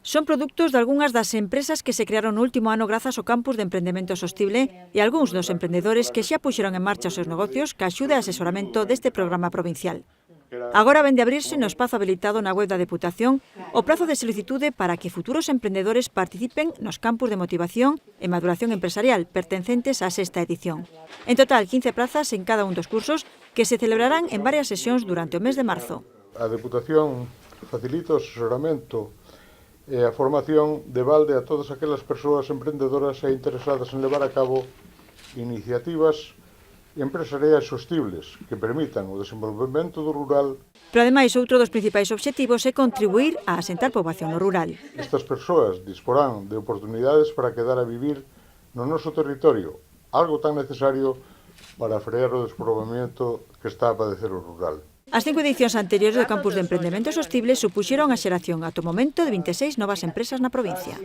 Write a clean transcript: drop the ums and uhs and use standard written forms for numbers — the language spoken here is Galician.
Son produtos de algunhas das empresas que se crearon no último ano grazas ao Campus de Emprendemento Sostible e algúns dos emprendedores que xa puxeron en marcha os seus negocios ca axuda e asesoramento deste programa provincial. Agora vende abrirse no espazo habilitado na web da Deputación o prazo de solicitude para que futuros emprendedores participen nos campus de motivación e maduración empresarial pertencentes á sexta edición. En total, 15 plazas en cada un dos cursos que se celebrarán en varias sesións durante o mes de marzo. A Deputación facilita o asesoramento e a formación de balde a todas aquelas persoas emprendedoras e interesadas en levar a cabo iniciativas empresariais sostibles que permitan o desenvolvemento do rural. Pero, ademais, outro dos principais obxectivos é contribuir a asentar poboación no rural. Estas persoas disporán de oportunidades para quedar a vivir no noso territorio, algo tan necesario para frear o despoboamento que está a padecer o rural. As 5 edicións anteriores do Campus de Emprendemento Sostible supuxeron a xeración ata o momento de 26 novas empresas na provincia.